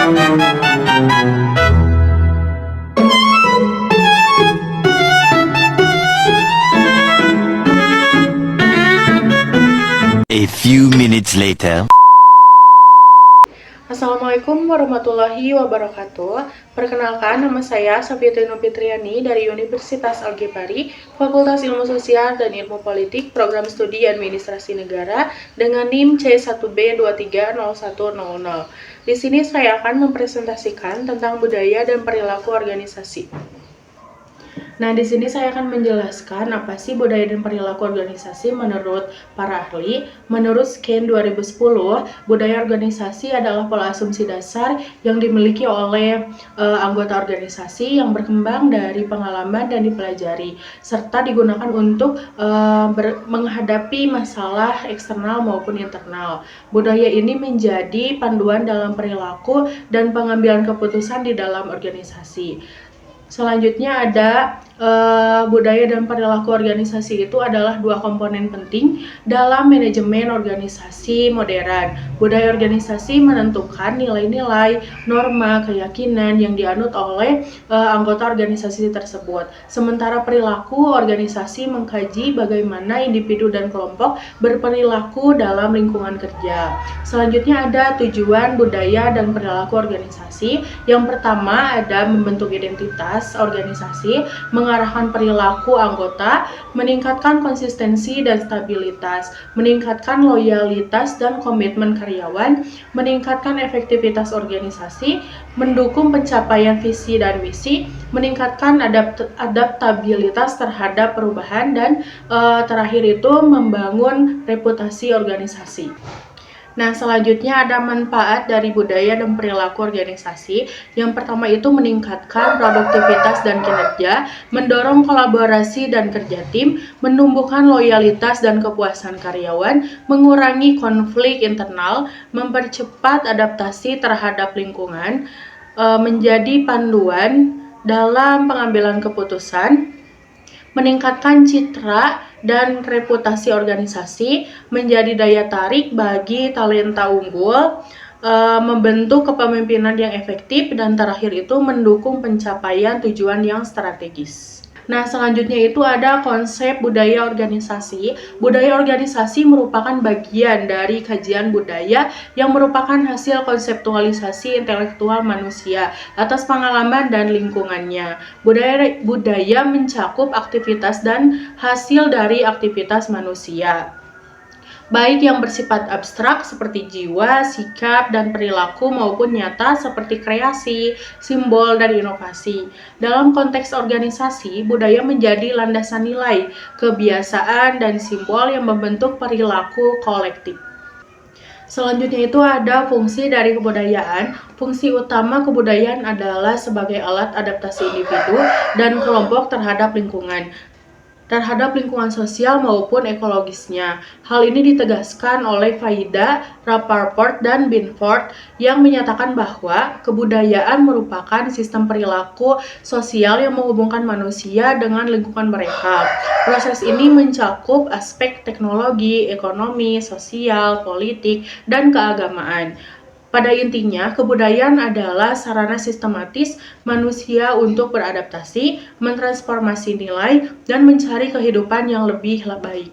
A few minutes later. Assalamualaikum warahmatullahi wabarakatuh. Perkenalkan, nama saya Safitri Nofitriani dari Universitas Al-Ghifari, Fakultas Ilmu Sosial dan Ilmu Politik, Program Studi Administrasi Negara dengan NIM C1B230100. Di sini saya akan mempresentasikan tentang budaya dan perilaku organisasi. Nah, di sini saya akan menjelaskan apa sih budaya dan perilaku organisasi menurut para ahli. Menurut Scan 2010, budaya organisasi adalah pola asumsi dasar yang dimiliki oleh anggota organisasi yang berkembang dari pengalaman dan dipelajari, serta digunakan untuk menghadapi masalah eksternal maupun internal. Budaya ini menjadi panduan dalam perilaku dan pengambilan keputusan di dalam organisasi. Selanjutnya ada budaya dan perilaku organisasi itu adalah dua komponen penting dalam manajemen organisasi modern. Budaya organisasi menentukan nilai-nilai, norma, keyakinan yang dianut oleh anggota organisasi tersebut. Sementara perilaku organisasi mengkaji bagaimana individu dan kelompok berperilaku dalam lingkungan kerja. Selanjutnya ada tujuan budaya dan perilaku organisasi. Yang pertama ada membentuk identitas organisasi, mengarahkan perilaku anggota, meningkatkan konsistensi dan stabilitas, meningkatkan loyalitas dan komitmen karyawan, meningkatkan efektivitas organisasi, mendukung pencapaian visi dan misi, meningkatkan adaptabilitas terhadap perubahan, dan terakhir itu membangun reputasi organisasi. Nah, selanjutnya ada manfaat dari budaya dan perilaku organisasi. Yang pertama itu meningkatkan produktivitas dan kinerja, mendorong kolaborasi dan kerja tim, menumbuhkan loyalitas dan kepuasan karyawan, mengurangi konflik internal, mempercepat adaptasi terhadap lingkungan, menjadi panduan dalam pengambilan keputusan, meningkatkan citra dan reputasi organisasi, menjadi daya tarik bagi talenta unggul, membentuk kepemimpinan yang efektif, dan terakhir itu mendukung pencapaian tujuan yang strategis. Nah, selanjutnya itu ada konsep budaya organisasi. Budaya organisasi merupakan bagian dari kajian budaya yang merupakan hasil konseptualisasi intelektual manusia atas pengalaman dan lingkungannya. Budaya mencakup aktivitas dan hasil dari aktivitas manusia, baik yang bersifat abstrak seperti jiwa, sikap, dan perilaku maupun nyata seperti kreasi, simbol, dan inovasi. Dalam konteks organisasi, budaya menjadi landasan nilai, kebiasaan, dan simbol yang membentuk perilaku kolektif. Selanjutnya itu ada fungsi dari kebudayaan. Fungsi utama kebudayaan adalah sebagai alat adaptasi individu dan kelompok terhadap lingkungan sosial maupun ekologisnya. Hal ini ditegaskan oleh Faida, Rappaport, dan Binford yang menyatakan bahwa kebudayaan merupakan sistem perilaku sosial yang menghubungkan manusia dengan lingkungan mereka. Proses ini mencakup aspek teknologi, ekonomi, sosial, politik, dan keagamaan. Pada intinya, kebudayaan adalah sarana sistematis manusia untuk beradaptasi, mentransformasi nilai, dan mencari kehidupan yang lebih baik.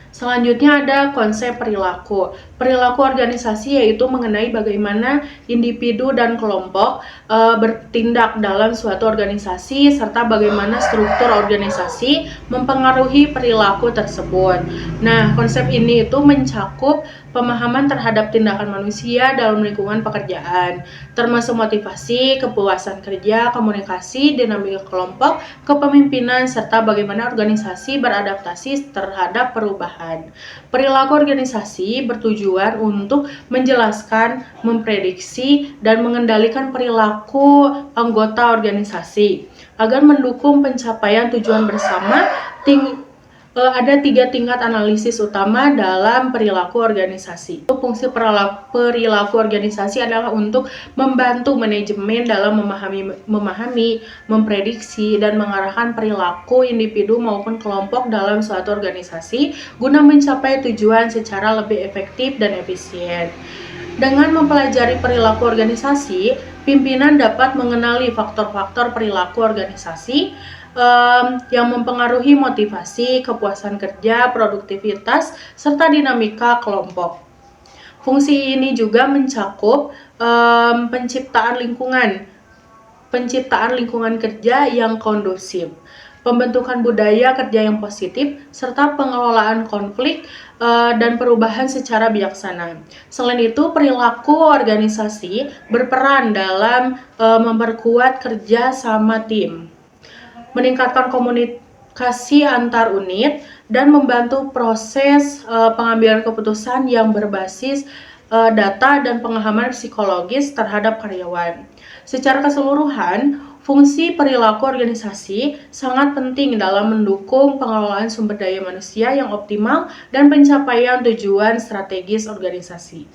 Selanjutnya ada konsep perilaku. Perilaku organisasi yaitu mengenai bagaimana individu dan kelompok bertindak dalam suatu organisasi serta bagaimana struktur organisasi mempengaruhi perilaku tersebut. Nah, konsep ini itu mencakup pemahaman terhadap tindakan manusia dalam lingkungan pekerjaan, termasuk motivasi, kepuasan kerja, komunikasi, dinamika kelompok, kepemimpinan, serta bagaimana organisasi beradaptasi terhadap perubahan. Perilaku organisasi bertujuan untuk menjelaskan, memprediksi, dan mengendalikan perilaku anggota organisasi agar mendukung pencapaian tujuan bersama. Ada 3 tingkat analisis utama dalam perilaku organisasi. Fungsi perilaku organisasi adalah untuk membantu manajemen dalam memahami, memprediksi, dan mengarahkan perilaku individu maupun kelompok dalam suatu organisasi guna mencapai tujuan secara lebih efektif dan efisien. Dengan mempelajari perilaku organisasi, pimpinan dapat mengenali faktor-faktor perilaku organisasi yang mempengaruhi motivasi, kepuasan kerja, produktivitas, serta dinamika kelompok. Fungsi ini juga mencakup penciptaan lingkungan kerja yang kondusif, pembentukan budaya kerja yang positif, serta pengelolaan konflik dan perubahan secara bijaksana. Selain itu, perilaku organisasi berperan dalam memperkuat kerja sama tim, meningkatkan komunikasi antar unit, dan membantu proses pengambilan keputusan yang berbasis data dan pemahaman psikologis terhadap karyawan. Secara keseluruhan, fungsi perilaku organisasi sangat penting dalam mendukung pengelolaan sumber daya manusia yang optimal dan pencapaian tujuan strategis organisasi.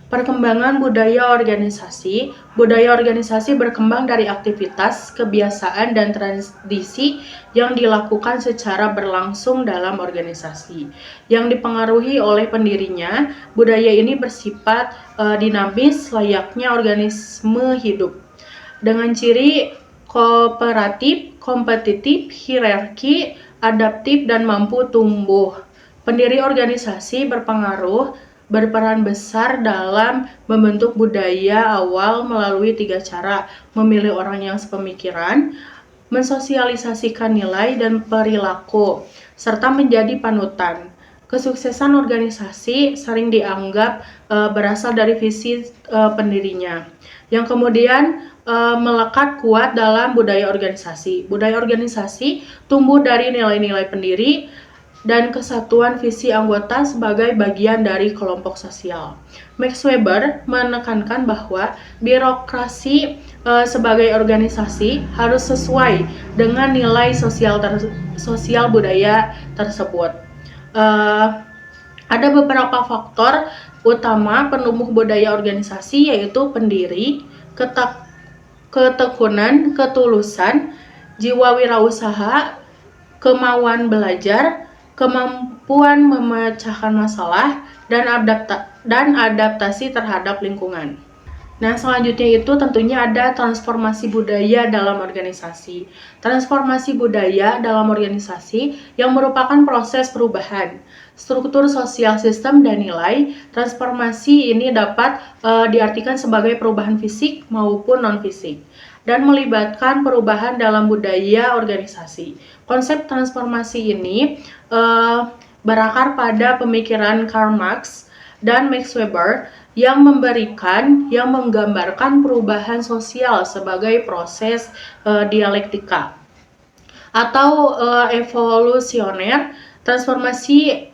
Perkembangan budaya organisasi. Budaya organisasi berkembang dari aktivitas, kebiasaan, dan tradisi yang dilakukan secara berlangsung dalam organisasi. Yang dipengaruhi oleh pendirinya, budaya ini bersifat dinamis layaknya organisme hidup. Dengan ciri kooperatif, kompetitif, hierarki, adaptif, dan mampu tumbuh. Pendiri organisasi berperan besar dalam membentuk budaya awal melalui 3 cara: memilih orang yang sepemikiran, mensosialisasikan nilai dan perilaku, serta menjadi panutan. Kesuksesan organisasi sering dianggap berasal dari visi pendirinya, yang kemudian melekat kuat dalam budaya organisasi. Budaya organisasi tumbuh dari nilai-nilai pendiri dan kesatuan visi anggota sebagai bagian dari kelompok sosial. Max Weber menekankan bahwa birokrasi sebagai organisasi harus sesuai dengan nilai sosial budaya tersebut. Ada beberapa faktor utama penumbuh budaya organisasi, yaitu pendiri, ketekunan, ketulusan, jiwa wirausaha, kemauan belajar, kemampuan memecahkan masalah, dan adaptasi terhadap lingkungan. Nah, selanjutnya itu tentunya ada transformasi budaya dalam organisasi. Transformasi budaya dalam organisasi yang merupakan proses perubahan struktur sosial sistem dan nilai. Transformasi ini dapat diartikan sebagai perubahan fisik maupun non-fisik dan melibatkan perubahan dalam budaya organisasi. Konsep transformasi ini berakar pada pemikiran Karl Marx dan Max Weber yang menggambarkan perubahan sosial sebagai proses dialektika atau evolusioner. Transformasi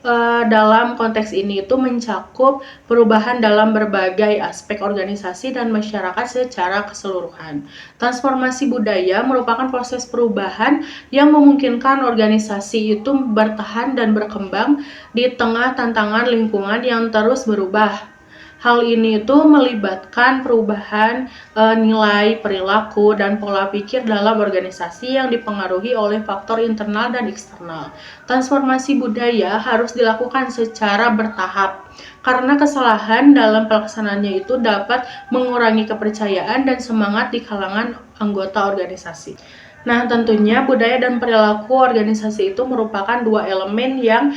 dalam konteks ini itu mencakup perubahan dalam berbagai aspek organisasi dan masyarakat secara keseluruhan. Transformasi budaya merupakan proses perubahan yang memungkinkan organisasi itu bertahan dan berkembang di tengah tantangan lingkungan yang terus berubah. Hal ini itu melibatkan perubahan nilai, perilaku, dan pola pikir dalam organisasi yang dipengaruhi oleh faktor internal dan eksternal. Transformasi budaya harus dilakukan secara bertahap, karena kesalahan dalam pelaksanaannya itu dapat mengurangi kepercayaan dan semangat di kalangan anggota organisasi. Nah, tentunya budaya dan perilaku organisasi itu merupakan dua elemen yang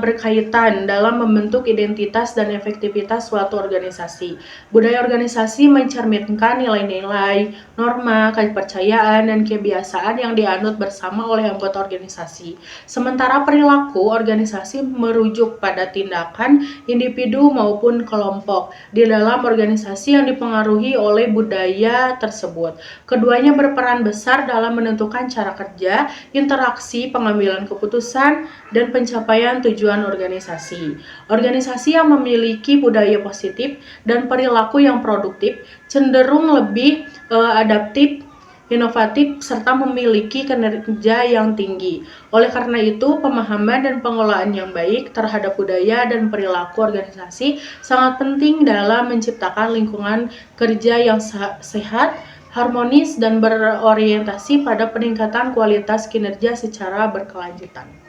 berkaitan dalam membentuk identitas dan efektivitas suatu organisasi. Budaya organisasi mencerminkan nilai-nilai, norma, kepercayaan, dan kebiasaan yang dianut bersama oleh anggota organisasi. Sementara perilaku organisasi merujuk pada tindakan individu maupun kelompok di dalam organisasi yang dipengaruhi oleh budaya tersebut. Keduanya berperan besar dalam menentukan cara kerja, interaksi, pengambilan keputusan, dan pencapaian tujuan organisasi. Organisasi yang memiliki budaya positif dan perilaku yang produktif cenderung lebih adaptif, inovatif, serta memiliki kinerja yang tinggi. Oleh karena itu, pemahaman dan pengelolaan yang baik terhadap budaya dan perilaku organisasi sangat penting dalam menciptakan lingkungan kerja yang sehat, harmonis, dan berorientasi pada peningkatan kualitas kinerja secara berkelanjutan.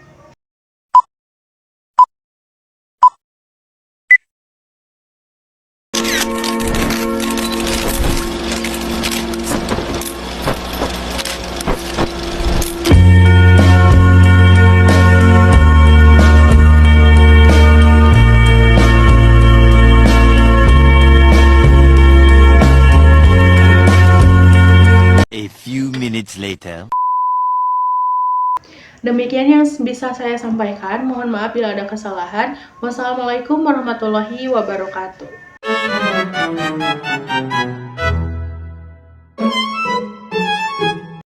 minutes later. Demikian yang bisa saya sampaikan. Mohon maaf bila ada kesalahan. Wassalamualaikum warahmatullahi wabarakatuh.